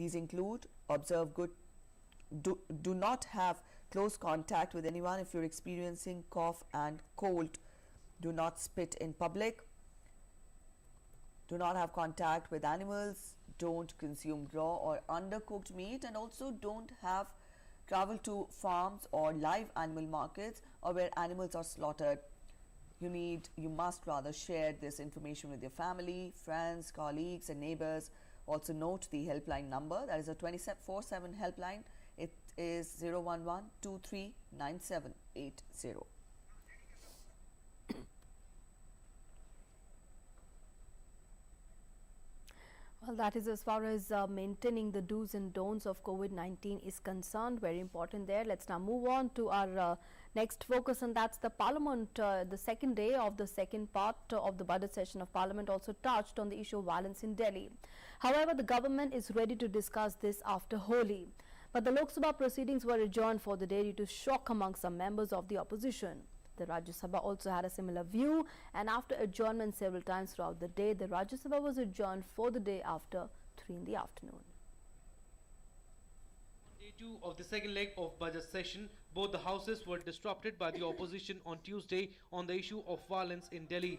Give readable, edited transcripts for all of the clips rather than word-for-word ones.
These include do not have close contact with anyone if you're experiencing cough and cold. Do not spit in public. Do not have contact with animals. Don't consume raw or undercooked meat, and also don't have travel to farms or live animal markets or where animals are slaughtered. You must rather share this information with your family, friends, colleagues and neighbors. Also note the helpline number, that is a 24/7 helpline. It is 011-239780. Well, that is as far as maintaining the do's and don'ts of COVID-19 is concerned. Very important there. Let's now move on to our next focus, and that's the Parliament. The second day of the second part of the budget session of Parliament also touched on the issue of violence in Delhi. However, the government is ready to discuss this after Holi. But the Lok Sabha proceedings were adjourned for the day due to shock among some members of the opposition. The Rajya Sabha also had a similar view, and after adjournment several times throughout the day, the Rajya Sabha was adjourned for the day after 3 in the afternoon. On day 2 of the second leg of budget session, both the houses were disrupted by the opposition on Tuesday on the issue of violence in Delhi.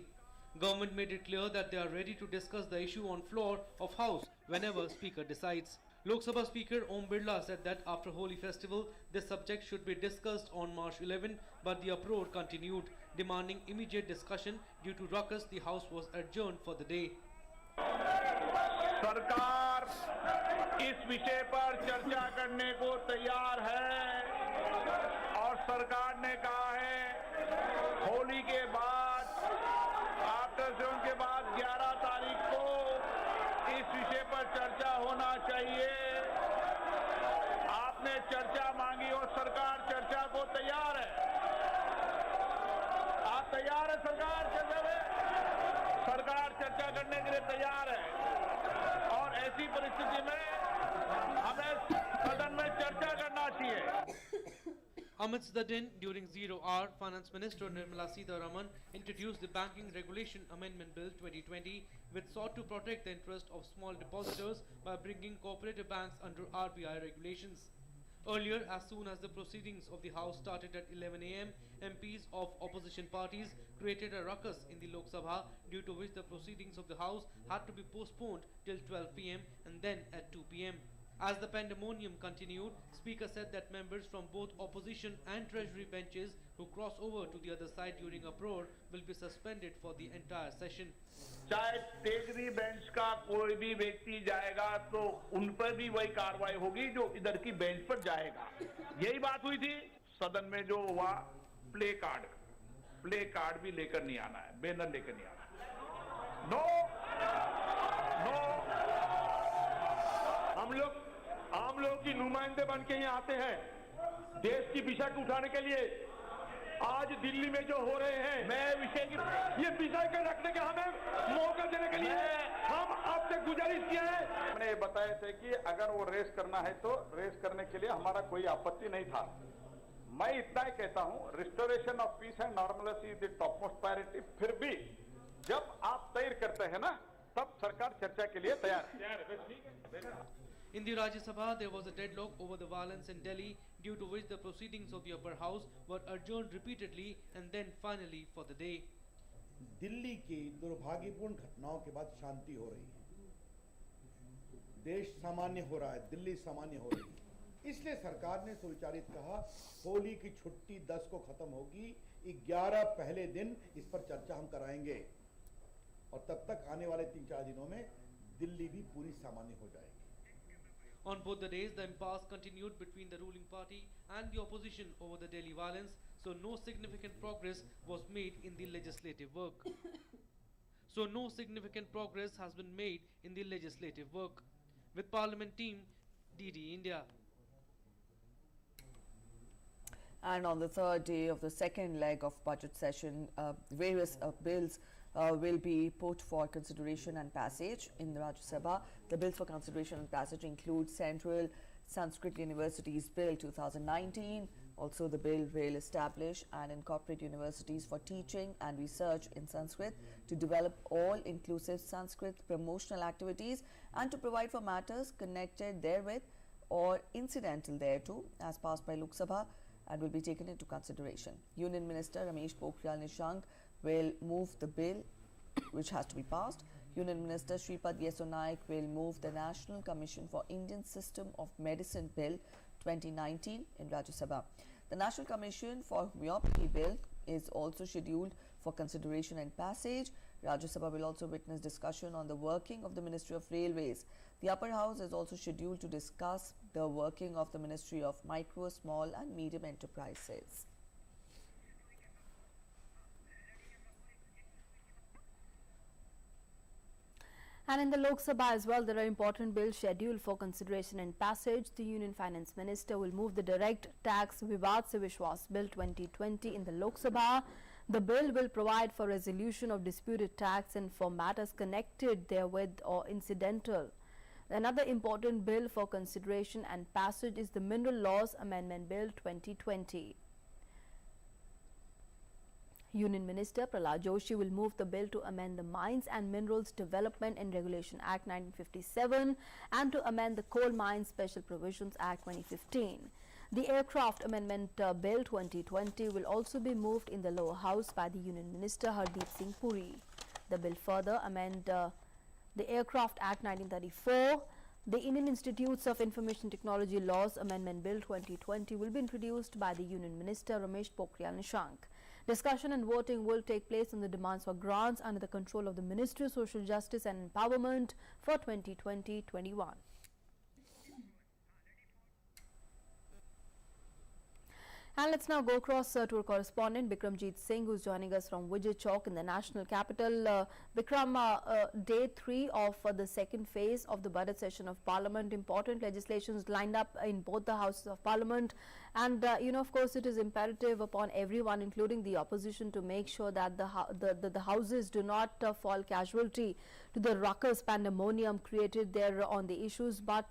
Government made it clear that they are ready to discuss the issue on floor of House whenever Speaker decides. Lok Sabha Speaker Om Birla said that after Holi festival, this subject should be discussed on March 11, but the uproar continued, demanding immediate discussion. Due to ruckus, the House was adjourned for the day. सरकार इस विषय पर चर्चा करने को तैयार है और सरकार ने कहा है होली के बाद आफ्टर सेवन के बाद 11 तारीख को इस विषय पर चर्चा होना चाहिए। आपने चर्चा मांगी और सरकार चर्चा को तैयार है। आप तैयार है सरकार चर्चा में? सरकार चर्चा करने के लिए तैयार है और ऐसी परिस्थिति में हमें सदन में चर्चा करना चाहिए। Amidst the din, during 0 hour, Finance Minister Nirmala Sitharaman introduced the Banking Regulation Amendment Bill 2020, which sought to protect the interest of small depositors by bringing cooperative banks under RBI regulations. Earlier, as soon as the proceedings of the House started at 11 a.m., MPs of opposition parties created a ruckus in the Lok Sabha, due to which the proceedings of the House had to be postponed till 12 p.m. and then at 2 p.m. As the pandemonium continued, Speaker said that members from both opposition and treasury benches who cross over to the other side during uproar will be suspended for the entire session. चाहे तेजरी bench का कोई भी व्यक्ति जाएगा तो उन पर भी वही कार्रवाई होगी जो इधर की बेंच पर जाएगा। यही बात हुई थी सदन में जो हुआ। प्ले कार्ड भी लेकर नहीं आना है, बैनर लेकर नहीं आना है। नो हम लोग की नुमाइंदे बन के यहाँ आते हैं देश की विषय को उठाने के लिए। आज दिल्ली में जो हो रहे हैं, मैं विषय की ये विषय के रखने का हमें मौका देने के लिए हम आपसे गुजारिश किया है। हमने ये बताए थे कि अगर वो रेस करना है तो रेस करने के लिए हमारा कोई आपत्ति नहीं था। मैं इतना ही कहता हूँ, restoration of peace and normality is the top most priority. फिर भी जब आप तय करते हैं ना, तब सरकार चर्चा के लिए तैयार है। In the Rajya Sabha, there was a deadlock over the violence in Delhi, due to which the proceedings of the upper house were adjourned repeatedly and then finally for the day. Delhi की दुर्भाग्यपूर्ण घटनाओं के बाद शांति हो रही है, देश सामान्य हो रहा है, दिल्ली सामान्य हो रही है। इसलिए सरकार ने सुविचारित कहा होली की छुट्टी 10 को खत्म होगी, 11 पहले दिन इस पर चर्चा हम कराएंगे और तब तक आने वाले 3-4 दिनों में दिल्ली भी पूरी सामान्य हो जाएगी। On both the days, the impasse continued between the ruling party and the opposition over the Delhi violence, so no significant progress was made in the legislative work. has been made in the legislative work. With Parliament team, DD India. And on the third day of the second leg of budget session, various bills will be put for consideration and passage in the Rajya Sabha. The bills for consideration and passage include Central Sanskrit University's Bill 2019, Also, the bill will establish and incorporate universities for teaching and research in Sanskrit, to develop all-inclusive Sanskrit promotional activities, and to provide for matters connected therewith or incidental thereto, as passed by Lok Sabha, and will be taken into consideration. Union Minister Ramesh Pokhriyal Nishank will move the bill, which has to be passed. Union Minister Shripad Yeso Naik will move the National Commission for Indian System of Medicine Bill 2019 in Rajya Sabha. The National Commission for Homeopathy Bill is also scheduled for consideration and passage. Rajya Sabha will also witness discussion on the working of the Ministry of Railways. The Upper House is also scheduled to discuss the working of the Ministry of Micro, Small and Medium Enterprises. And in the Lok Sabha as well, there are important bills scheduled for consideration and passage. The Union Finance Minister will move the Direct Tax Vivad Se Vishwas Bill 2020 in the Lok Sabha. The bill will provide for resolution of disputed tax and for matters connected therewith or incidental. Another important bill for consideration and passage is the Mineral Laws Amendment Bill 2020. Union Minister Prahlad Joshi will move the bill to amend the Mines and Minerals Development and Regulation Act 1957 and to amend the Coal Mines Special Provisions Act 2015. The Aircraft Amendment Bill 2020 will also be moved in the lower house by the Union Minister Hardeep Singh Puri. The bill further amend the Aircraft Act 1934. The Indian Institutes of Information Technology Laws Amendment Bill 2020 will be introduced by the Union Minister Ramesh Pokhriyal Nishank. Discussion and voting will take place on the demands for grants under the control of the Ministry of Social Justice and Empowerment for 2020-21. And let's now go across to our correspondent Bikramjit Singh, who's joining us from Vijay Chowk in the national capital. Bikram, day 3 of the second phase of the budget session of Parliament. Important legislations lined up in both the houses of Parliament, and of course, it is imperative upon everyone, including the opposition, to make sure that the houses do not fall casualty to the ruckus pandemonium created there on the issues, but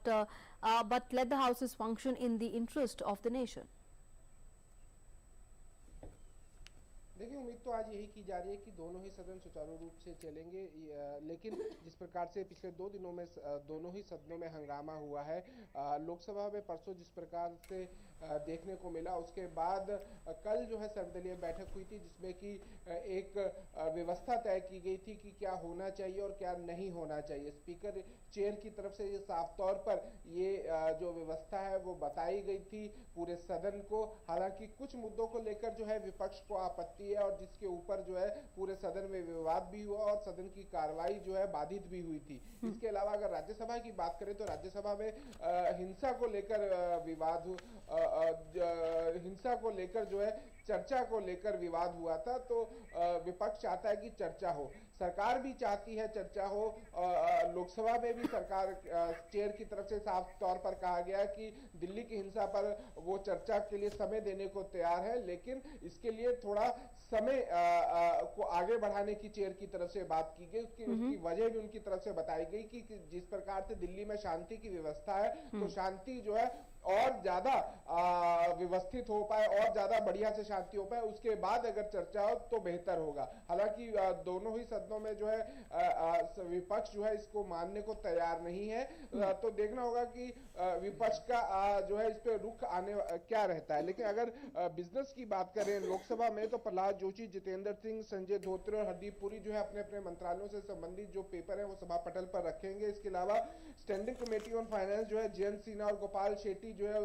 let the houses function in the interest of the nation. देखिए, उम्मीद तो आज यही की जा रही है कि दोनों ही सदन सुचारू रूप से चलेंगे, लेकिन जिस प्रकार से पिछले 2 दिनों में दोनों ही सदनों में हंगामा हुआ है, लोकसभा में परसों जिस प्रकार से देखने को मिला, उसके बाद कल जो है सर्वदलीय बैठक हुई थी, जिसमें कि एक व्यवस्था तय की गई थी कि क्या होना चाहिए और क्या नहीं होना चाहिए। स्पीकर चेयर की तरफ से ये साफ तौर पर ये जो व्यवस्था है वो बताई गई थी पूरे सदन को। हालांकि कुछ मुद्दों को लेकर जो है विपक्ष को आपत्ति है और जिसके ऊपर जो है पूरे सदन में विवाद भी हुआ और सदन की कार्रवाई जो है बाधित भी हुई थी। इसके अलावा अगर राज्यसभा की बात करें तो राज्यसभा में हिंसा को लेकर विवाद हिंसा को लेकर जो है चर्चा को लेकर विवाद हुआ था, तो विपक्ष चाहता है कि चर्चा हो, सरकार भी चाहती है चर्चा हो। लोकसभा में भी सरकार चेयर की तरफ से साफ तौर पर कहा गया कि दिल्ली की हिंसा पर वो चर्चा के लिए समय देने को तैयार है, लेकिन इसके लिए थोड़ा समय को आगे बढ़ाने की चेयर की तरफ से बात की गई। उसकी वजह भी उनकी तरफ से बताई गई कि जिस प्रकार से दिल्ली में शांति की व्यवस्था है, तो शांति जो है और ज्यादा व्यवस्थित हो पाए और ज्यादा बढ़िया से शांति हो पाए, उसके बाद अगर चर्चा हो तो बेहतर होगा। हालांकि दोनों ही सदनों में जो है विपक्ष जो है इसको मानने को तैयार नहीं है, तो देखना होगा कि विपक्ष का जो है इस पे रुख आने क्या रहता है। लेकिन अगर बिजनेस की बात करें लोकसभा में, तो प्रहलाद जोशी, जितेंद्र सिंह, संजय धोत्रे और हरदीप पुरी जो है अपने अपने मंत्रालयों से संबंधित जो पेपर है वो सभा पटल पर रखेंगे। इसके अलावा स्टैंडिंग कमेटी ऑन फाइनेंस जो है जयंत सिन्हा और गोपाल शेट्टी जो है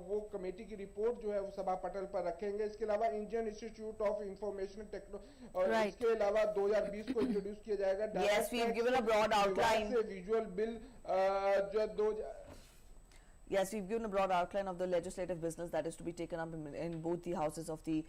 वो कमेटी की रिपोर्ट जो है वो सभा पटल पर रखेंगे। इसके अलावा Indian institute of information technology और इसके अलावा 2020 को इंट्रोड्यूस किया जाएगा। Yes, we've given a broad outline. Visual bill Yes, we've given a broad outline of the legislative business that is to be taken up in both the houses of the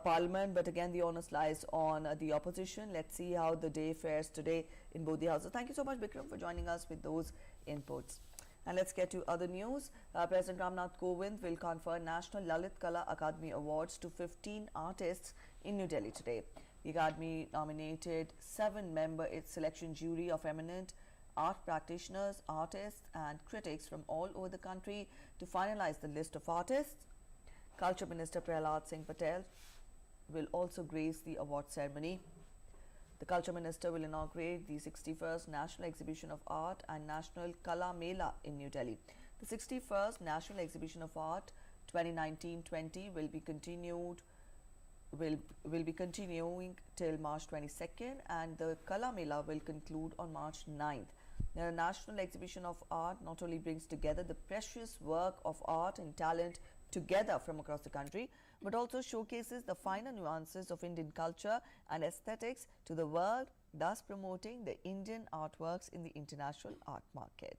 Parliament, but again the onus lies on the opposition. Let's see how the day fares today in both the houses. Thank you so much, Bikram, for joining us with those inputs. And let's get to other news. President Ramnath Kovind will confer National Lalit Kala Akademi Awards to 15 artists in New Delhi today. The Academy nominated 7-member its selection jury of eminent art practitioners, artists and critics from all over the country to finalize the list of artists. Culture Minister Prahlad Singh Patel will also grace the award ceremony. The Culture Minister will inaugurate the 61st National Exhibition of Art and National Kala Mela in New Delhi. The 61st National Exhibition of Art 2019-20 will be continuing till March 22nd, and the Kala Mela will conclude on March 9th. The National Exhibition of Art not only brings together the precious work of art and talent together from across the country, but also showcases the finer nuances of Indian culture and aesthetics to the world, thus promoting the Indian artworks in the international art market.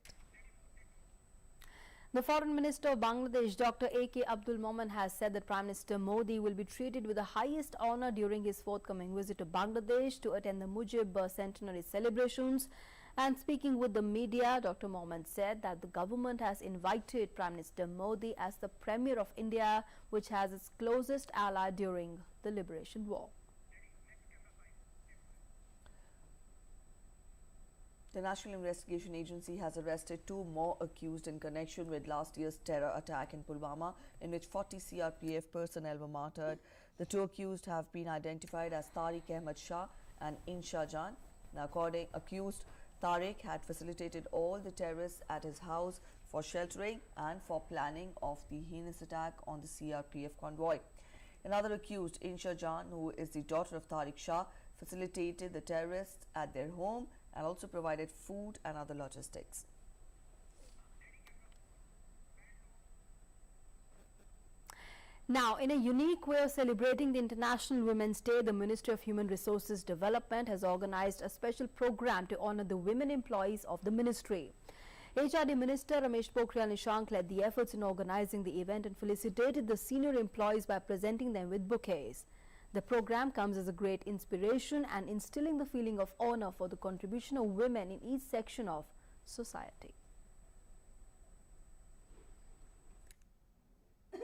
The Foreign Minister of Bangladesh, Dr. A.K. Abdul Momen, has said that Prime Minister Modi will be treated with the highest honor during his forthcoming visit to Bangladesh to attend the Mujib centenary celebrations. And speaking with the media, Dr. Momen said that the government has invited Prime Minister Modi as the Premier of India, which has its closest ally during the Liberation War. The National Investigation Agency has arrested 2 more accused in connection with last year's terror attack in Pulwama, in which 40 CRPF personnel were martyred. The 2 accused have been identified as Tariq Ahmed Shah and Insha Jan. Now, accused Tariq had facilitated all the terrorists at his house for sheltering and for planning of the heinous attack on the CRPF convoy. Another accused, Insha Jan, who is the daughter of Tariq Shah, facilitated the terrorists at their home and also provided food and other logistics. Now, in a unique way of celebrating the International Women's Day, the Ministry of Human Resources Development has organized a special program to honor the women employees of the ministry. HRD Minister Ramesh Pokhriyal Nishank led the efforts in organizing the event and felicitated the senior employees by presenting them with bouquets. The program comes as a great inspiration and instilling the feeling of honor for the contribution of women in each section of society.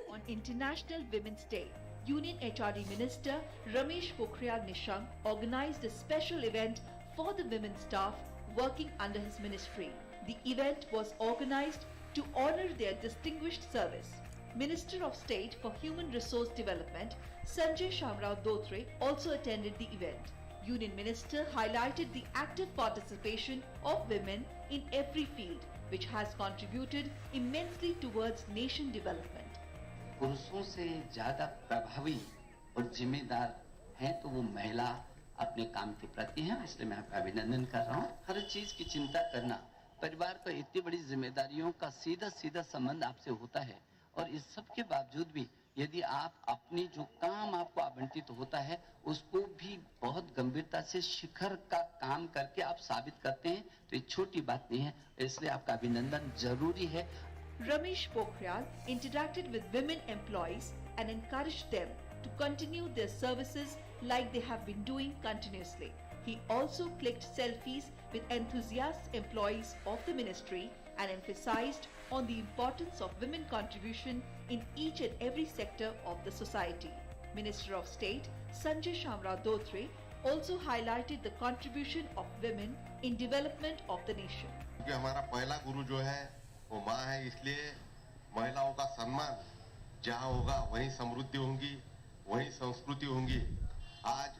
On International Women's Day, Union HRD Minister Ramesh Pokhriyal Nishank organized a special event for the women staff working under his ministry. The event was organized to honor their distinguished service. Minister of State for Human Resource Development Sanjay Shamrao Dotre also attended the event. Union Minister highlighted the active participation of women in every field, which has contributed immensely towards nation development. पुरुषों से ज्यादा प्रभावी और जिम्मेदार हैं तो वो महिला अपने काम के प्रति हैं, इसलिए मैं आपका अभिनंदन कर रहा हूँ। हर चीज की चिंता करना, परिवार पर इतनी बड़ी जिम्मेदारियों का सीधा सीधा संबंध आपसे होता है, और इस सब के बावजूद भी यदि आप अपनी जो काम आपको आवंटित होता है उसको भी बहुत गंभीरता से शिखर का काम करके आप साबित करते हैं, तो ये छोटी बात नहीं है, इसलिए आपका अभिनंदन जरूरी है। Ramesh Pokhriyal interacted with women employees and encouraged them to continue their services like they have been doing continuously. He also clicked selfies with enthusiast employees of the ministry and emphasized on the importance of women contribution in each and every sector of the society. Minister of State Sanjay Shamrao Dotre also highlighted the contribution of women in development of the nation. क्योंकि हमारा पहला गुरु जो है वो माँ है, इसलिए महिलाओं का सम्मान जहाँ होगा वहीं समृद्धि होगी, वहीं संस्कृति होगी। आज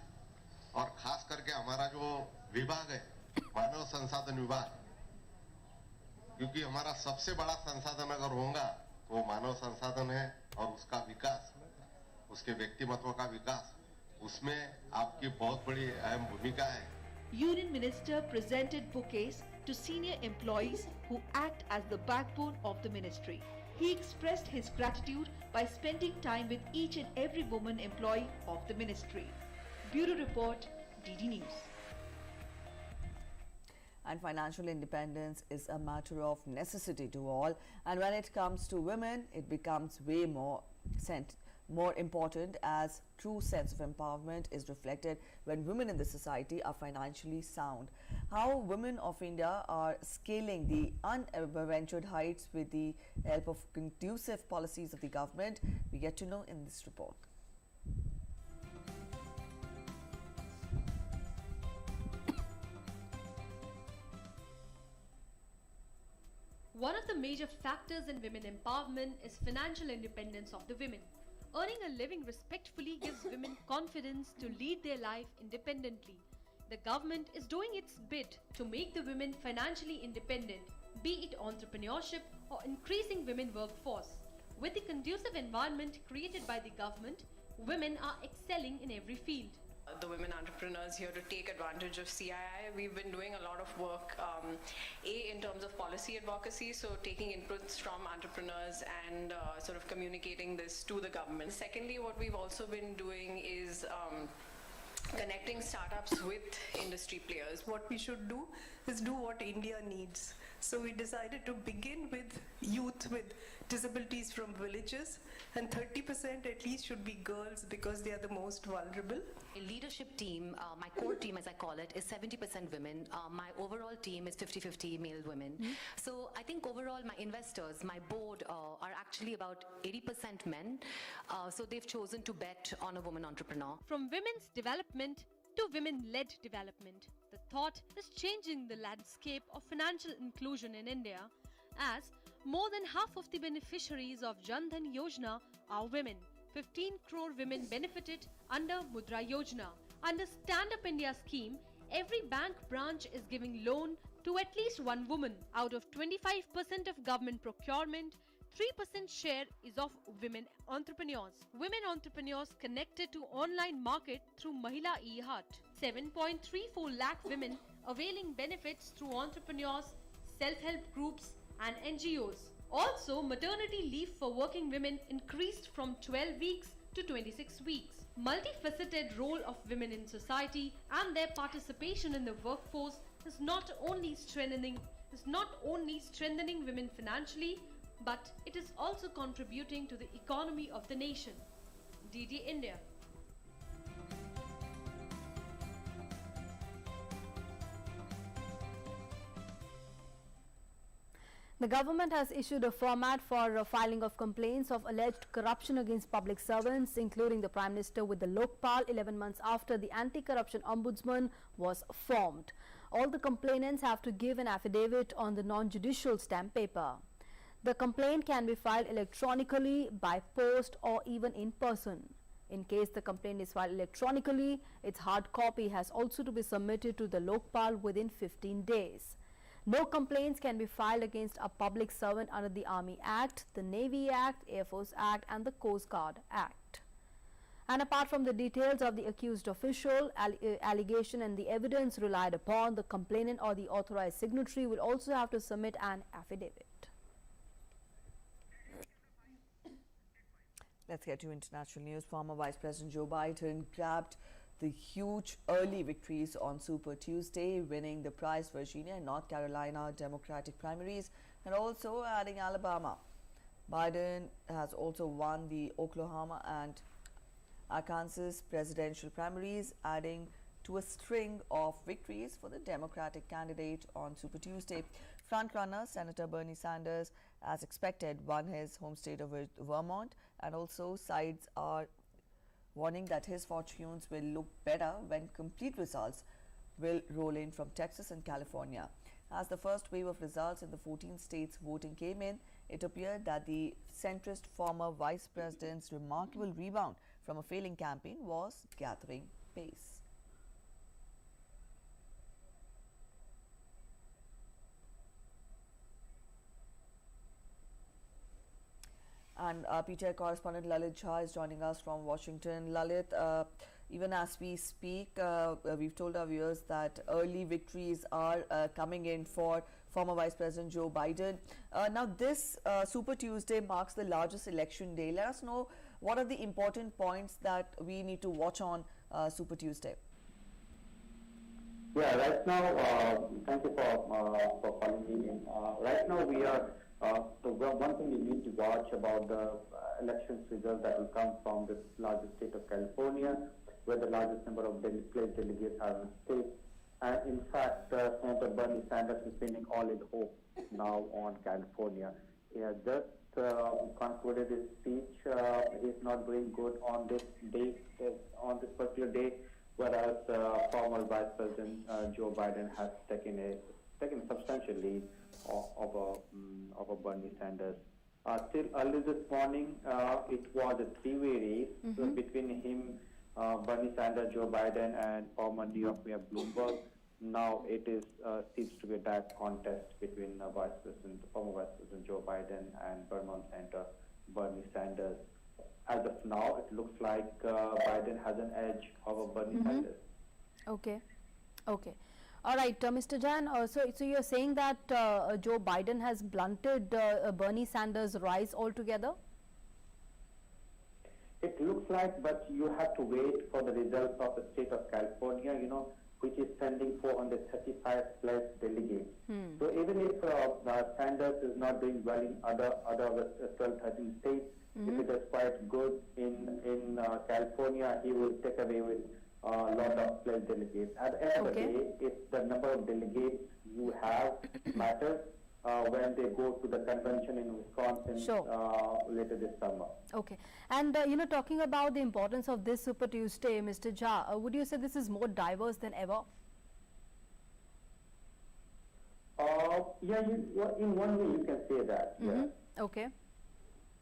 और खास करके हमारा जो विभाग है मानव संसाधन विभाग, क्योंकि हमारा सबसे बड़ा संसाधन अगर होगा तो वो मानव संसाधन है, और उसका विकास, उसके व्यक्तिमत्व का विकास, उसमें आपकी बहुत बड़ी अहम भूमिका है। Union Minister presented bouquets to senior employees who act as the backbone of the ministry. He expressed his gratitude by spending time with each and every woman employee of the ministry. Bureau Report, DD News. And financial independence is a matter of necessity to all, and when it comes to women, it becomes way more important, as true sense of empowerment is reflected when women in the society are financially sound. How women of India are scaling the unadventured heights with the help of conducive policies of the government, we get to know in this report. One of the major factors in women empowerment is financial independence of the women. Earning a living respectfully gives women confidence to lead their life independently. The government is doing its bit to make the women financially independent, be it entrepreneurship or increasing women workforce. With the conducive environment created by the government, women are excelling in every field. The women entrepreneurs here to take advantage of CII. We've been doing a lot of work, in terms of policy advocacy, so taking inputs from entrepreneurs and sort of communicating this to the government. Secondly, what we've also been doing is connecting startups with industry players. What we should do is do what India needs. So we decided to begin with youth with disabilities from villages, and 30% at least should be girls because they are the most vulnerable. My leadership team, my core team as I call it, is 70% women. My overall team is 50-50 male women. So I think overall my investors, my board are actually about 80% men. So they've chosen to bet on a woman entrepreneur. From women's development to women-led development, the thought is changing the landscape of financial inclusion in India, as more than half of the beneficiaries of Jan Dhan Yojana are women. 15 crore women benefited under Mudra Yojana. Under Stand Up India scheme, every bank branch is giving loan to at least one woman. Out of 25% of government procurement, 3% share is of women entrepreneurs. Women entrepreneurs connected to online market through Mahila E-Hut. 7.34 lakh women availing benefits through entrepreneurs, self-help groups and NGOs. Also, maternity leave for working women increased from 12 weeks to 26 weeks. Multifaceted role of women in society and their participation in the workforce is not only strengthening women financially, but it is also contributing to the economy of the nation. DD India. The government has issued a format for filing of complaints of alleged corruption against public servants, including the Prime Minister, with the Lokpal 11 months after the Anti-Corruption Ombudsman was formed. All the complainants have to give an affidavit on the non-judicial stamp paper. The complaint can be filed electronically, by post or even in person. In case the complaint is filed electronically, its hard copy has also to be submitted to the Lokpal within 15 days. No complaints can be filed against a public servant under the Army Act, the Navy Act, Air Force Act and the Coast Guard Act. And apart from the details of the accused official, allegation and the evidence relied upon, the complainant or the authorized signatory will also have to submit an affidavit. Let's get to international news. Former Vice President Joe Biden grabbed the huge early victories on Super Tuesday, winning the prize Virginia and North Carolina Democratic primaries and also adding Alabama. Biden has also won the Oklahoma and Arkansas presidential primaries, adding to a string of victories for the Democratic candidate on Super Tuesday. Frontrunner Senator Bernie Sanders, as expected, won his home state of Vermont, and also sides are warning that his fortunes will look better when complete results will roll in from Texas and California. As the first wave of results in the 14 states voting came in, it appeared that the centrist former vice president's remarkable rebound from a failing campaign was gathering pace. And PTI correspondent Lalit Jha is joining us from Washington. Lalit, even as we speak, we've told our viewers that early victories are coming in for former Vice President Joe Biden. Now, this Super Tuesday marks the largest election day. Let us know what are the important points that we need to watch on Super Tuesday. Yeah, right now, thank you for calling me in. Right now, we are. So one thing you need to watch about the elections results that will come from the largest state of California, where the largest number of pledged delegates are in the state. And in fact, Senator Bernie Sanders is pinning all his hope now on California. He has just concluded his speech. He's not doing good on this day, on this particular day, whereas former Vice President Joe Biden has taken a substantial lead of a Bernie Sanders. Till early this morning, it was a three-way race between him, Bernie Sanders, Joe Biden, and former New York Mayor Bloomberg. Now it is seems to be a direct contest between former Vice President Joe Biden and Vermont Senator Bernie Sanders. As of now, it looks like Biden has an edge over Bernie Sanders. Okay. Okay. All right, Mr. Jain, so you're saying that Joe Biden has blunted Bernie Sanders' rise altogether? It looks like, but you have to wait for the results of the state of California, which is sending 435 plus delegates. So even if Sanders is not doing well in other 12, 13 states, if it is quite good in California, he will take away with a lot of pledged delegates. At the end of the day, it's the number of delegates you have matters when they go to the convention in Wisconsin later this summer. Okay. And, talking about the importance of this Super Tuesday, Mr. Jha, would you say this is more diverse than ever? Yeah, in one way you can say that. Yeah. Okay.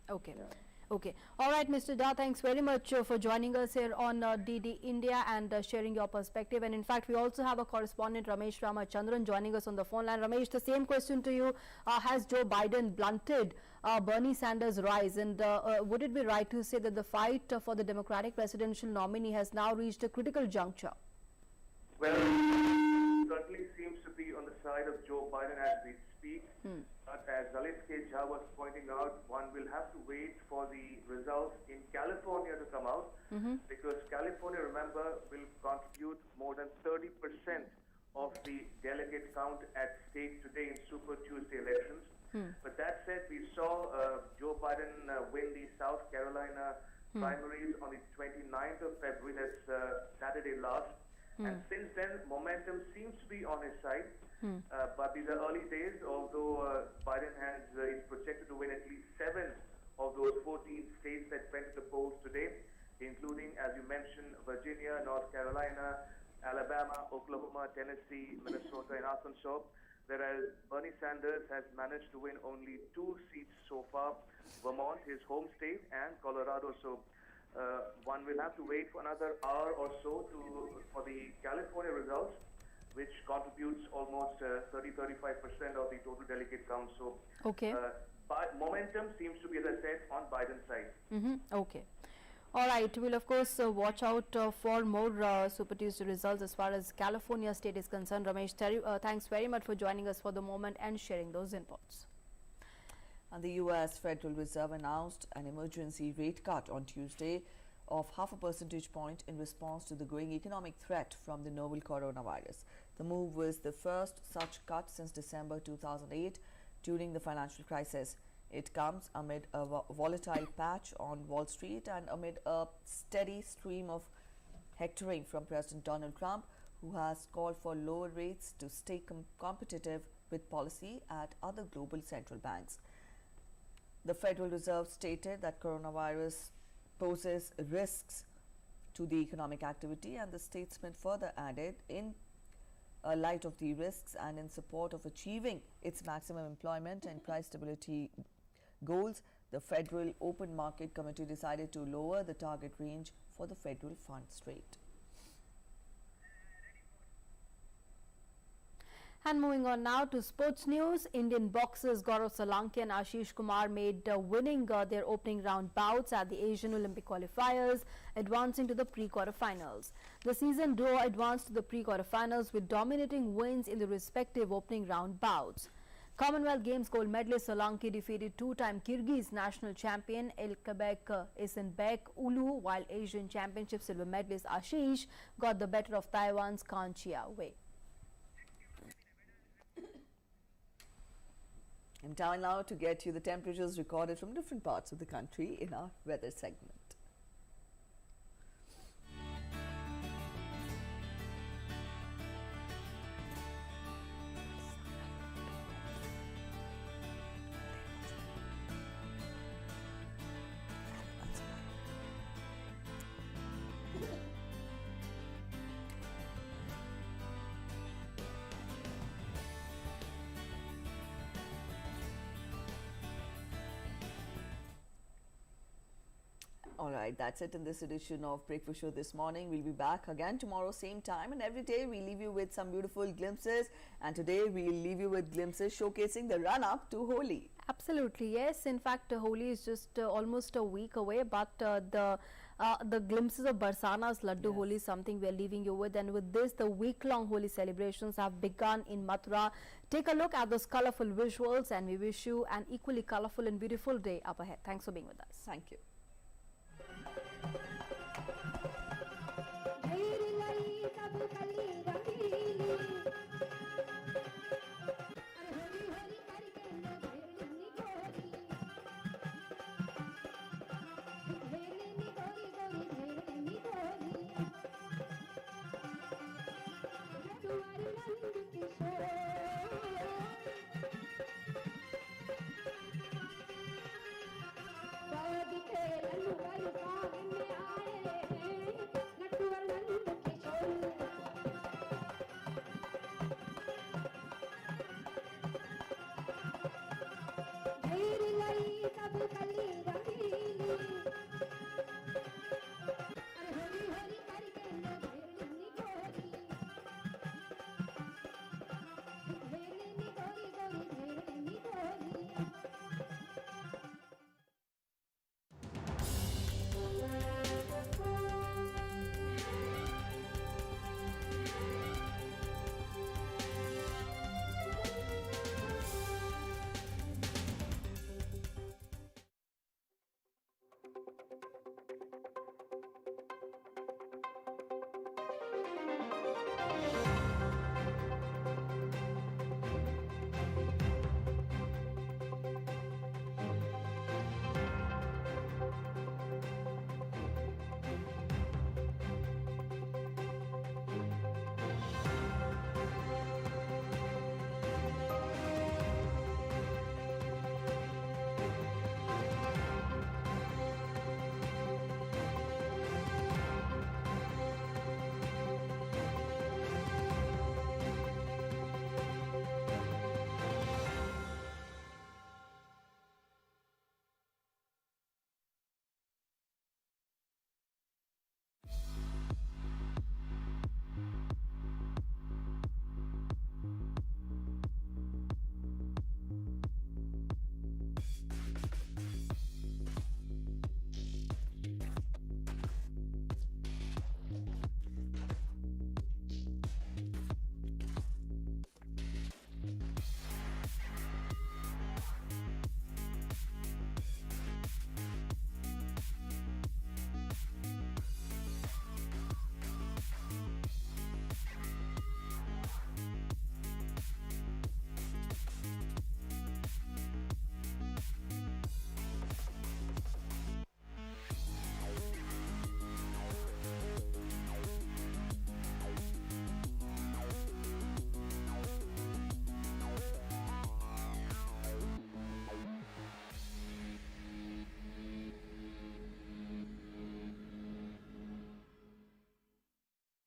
Okay. Yeah. Okay. All right, Mr. Jha, thanks very much for joining us here on DD India and sharing your perspective. And in fact, we also have a correspondent, Ramesh Ramachandran, joining us on the phone line. Ramesh, the same question to you. Has Joe Biden blunted Bernie Sanders' rise? And would it be right to say that the fight for the Democratic presidential nominee has now reached a critical juncture? Well, it certainly seems to be on the side of Joe Biden as we speak. But as Lalit K. Jha was pointing out, one will have to wait for the results in California to come out, because California, remember, will contribute more than 30% of the delegate count at stake today in Super Tuesday elections. But that said, we saw Joe Biden win the South Carolina primaries on the 29th of February, that's Saturday last. And since then, momentum seems to be on his side. But these are early days, although Biden is projected to win at least 7 of those 14 states that went to the polls today, including, as you mentioned, Virginia, North Carolina, Alabama, Oklahoma, Tennessee, Minnesota, and Arkansas, whereas Bernie Sanders has managed to win only 2 seats so far, Vermont, his home state, and Colorado. So one will have to wait for another hour or so for the California results, which contributes almost 30-35% of the total delegate count. So, but momentum seems to be, as I said, on Biden's side. Okay. All right. We'll, of course, watch out for more Super Tuesday results as far as California state is concerned. Ramesh, thanks very much for joining us for the moment and sharing those inputs. And the U.S. Federal Reserve announced an emergency rate cut on Tuesday of 0.5 percentage point in response to the growing economic threat from the novel coronavirus. The move was the first such cut since December 2008 during the financial crisis. It comes amid a volatile patch on Wall Street and amid a steady stream of hectoring from President Donald Trump, who has called for lower rates to stay competitive with policy at other global central banks. The Federal Reserve stated that coronavirus poses risks to the economic activity, and the statement further added, in light of the risks and in support of achieving its maximum employment and price stability goals, the Federal Open Market Committee decided to lower the target range for the federal funds rate. And moving on now to sports news, Indian boxers Gaurav Solanki and Ashish Kumar made winning their opening round bouts at the Asian Olympic qualifiers, advancing to the pre-quarterfinals. The season duo advanced to the pre-quarterfinals with dominating wins in the respective opening round bouts. Commonwealth Games gold medalist Solanki defeated two-time Kyrgyz national champion Elkebek Esenbek Ulu, while Asian Championship silver medalist Ashish got the better of Taiwan's Kan Chia Wei. And time now to get you the temperatures recorded from different parts of the country in our weather segment. All right, that's it in this edition of Breakfast Show this morning. We'll be back again tomorrow, same time, and every day we leave you with some beautiful glimpses. And today we'll leave you with glimpses showcasing the run-up to Holi. Absolutely, yes. In fact, Holi is just almost a week away, but the glimpses of Barsana's Laddu Holi is something we are leaving you with. And with this, the week-long Holi celebrations have begun in Mathura. Take a look at those colorful visuals, and we wish you an equally colorful and beautiful day up ahead. Thanks for being with us. Thank you.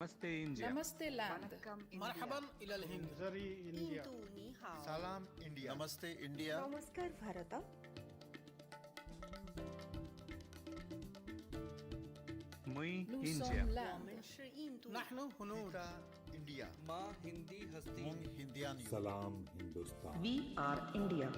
Namaste India. Namaste land. Marhaban ila al-Hind. Zari India. Salam India. Namaste India. Namaskar Bharata. Mui Nous India. sommes land. Nahnu hunud. India. माँ हिंदी हस्ती Mung Hindian. Salam Hindustan. We are India.